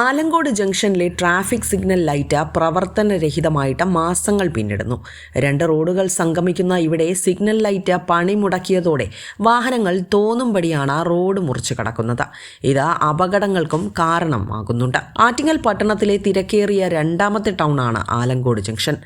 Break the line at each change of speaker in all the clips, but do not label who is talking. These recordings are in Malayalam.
ആലങ്കോട് ജംഗ്ഷനിലെ ട്രാഫിക് സിഗ്നൽ ലൈറ്റ് പ്രവർത്തനരഹിതമായിട്ട് മാസങ്ങൾ പിന്നിടുന്നു. 2 റോഡുകൾ സംഗമിക്കുന്ന ഇവിടെ സിഗ്നൽ ലൈറ്റ് പണിമുടക്കിയതോടെ വാഹനങ്ങൾ തോന്നുംപടിയാണ് റോഡ് മുറിച്ചു കടക്കുന്നത്. ഇത് അപകടങ്ങൾക്കും കാരണമാകുന്നുണ്ട്. ആറ്റിങ്ങൽ പട്ടണത്തിലെ തിരക്കേറിയ 2ാമത്തെ ടൗണാണ് ആലങ്കോട് ജംഗ്ഷൻ.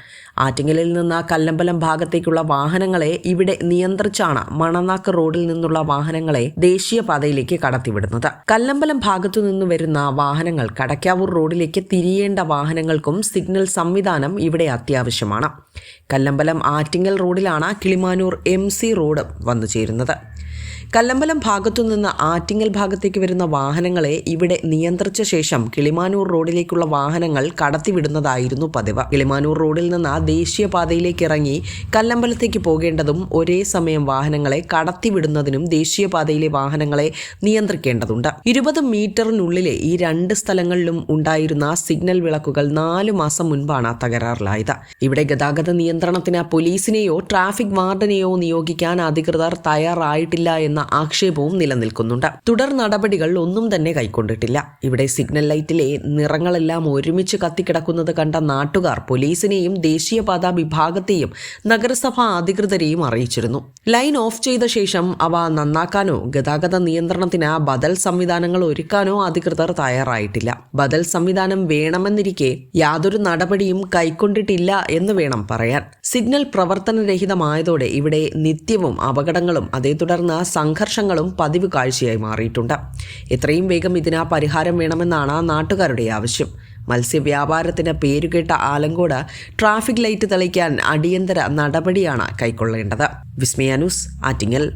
ആറ്റിങ്ങലിൽ നിന്ന് കല്ലമ്പലം ഭാഗത്തേക്കുള്ള വാഹനങ്ങളെ ഇവിടെ നിയന്ത്രിച്ചാണ് മണനാക്ക് റോഡിൽ നിന്നുള്ള വാഹനങ്ങളെ ദേശീയപാതയിലേക്ക് കടത്തിവിടുന്നത്. കല്ലമ്പലം ഭാഗത്തു നിന്ന് വരുന്ന വാഹനങ്ങൾ കടക്കാവൂർ റോഡിലേക്ക് തിരിയേണ്ട വാഹനങ്ങൾക്കും സിഗ്നൽ സംവിധാനം ഇവിടെ അത്യാവശ്യമാണ്. കല്ലമ്പലം ആറ്റിങ്ങൽ റോഡിലാണ് കിളിമാനൂർ MC റോഡ് വന്നു ചേരുന്നത്. കല്ലമ്പലം ഭാഗത്തുനിന്ന് ആറ്റിങ്ങൽ ഭാഗത്തേക്ക് വരുന്ന വാഹനങ്ങളെ ഇവിടെ നിയന്ത്രിച്ച ശേഷം കിളിമാനൂർ റോഡിലേക്കുള്ള വാഹനങ്ങൾ കടത്തിവിടുന്നതായിരുന്നു പതിവ്. കിളിമാനൂർ റോഡിൽ നിന്ന് ദേശീയപാതയിലേക്ക് ഇറങ്ങി കല്ലമ്പലത്തേക്ക് പോകേണ്ടതും ഒരേ സമയം വാഹനങ്ങളെ കടത്തിവിടുന്നതിനും ദേശീയപാതയിലെ വാഹനങ്ങളെ നിയന്ത്രിക്കേണ്ടതുണ്ട്. 20 മീറ്ററിനുള്ളിലെ ഈ 2 സ്ഥലങ്ങളിലും ഉണ്ടായിരുന്ന സിഗ്നൽ വിളക്കുകൾ 4 മാസം മുൻപാണ് തകരാറിലായത്. ഇവിടെ ഗതാഗത നിയന്ത്രണത്തിന് പോലീസിനെയോ ട്രാഫിക് വാർഡനെയോ നിയോഗിക്കാൻ അധികൃതർ തയ്യാറായിട്ടില്ല എന്ന ആക്ഷേപവും നിലനിൽക്കുന്നുണ്ട്. തുടർ നടപടികൾ ഒന്നും തന്നെ കൈക്കൊണ്ടിട്ടില്ല. ഇവിടെ സിഗ്നൽ ലൈറ്റിലെ നിറങ്ങളെല്ലാം ഒരുമിച്ച് കത്തിക്കിടക്കുന്നത് കണ്ട നാട്ടുകാർ പോലീസിനെയും ദേശീയപാത വിഭാഗത്തെയും നഗരസഭാ അധികൃതരെയും അറിയിച്ചിരുന്നു. ലൈൻ ഓഫ് ചെയ്ത ശേഷം അവ നന്നാക്കാനോ ഗതാഗത നിയന്ത്രണത്തിന് ബദൽ സംവിധാനങ്ങൾ ഒരുക്കാനോ അധികൃതർ തയ്യാറായിട്ടില്ല. ബദൽ സംവിധാനം വേണമെന്നിരിക്കെ യാതൊരു നടപടിയും കൈക്കൊണ്ടിട്ടില്ല എന്ന് വേണം പറയാൻ. സിഗ്നൽ പ്രവർത്തനരഹിതമായതോടെ ഇവിടെ നിത്യവും അപകടങ്ങളും അതേ തുടർന്ന് സംഘർഷങ്ങളും പതിവ് കാഴ്ചയായി മാറിയിട്ടുണ്ട്. എത്രയും വേഗം ഇതിന് പരിഹാരം വേണമെന്നാണ് നാട്ടുകാരുടെ ആവശ്യം. മത്സ്യവ്യാപാരത്തിന് പേരുകേട്ട ആലങ്കോട് ട്രാഫിക് ലൈറ്റ് തെളിക്കാൻ അടിയന്തര നടപടിയാണ് കൈക്കൊള്ളേണ്ടത്. വിസ്മയ ന്യൂസ്, ആറ്റിങ്ങൽ.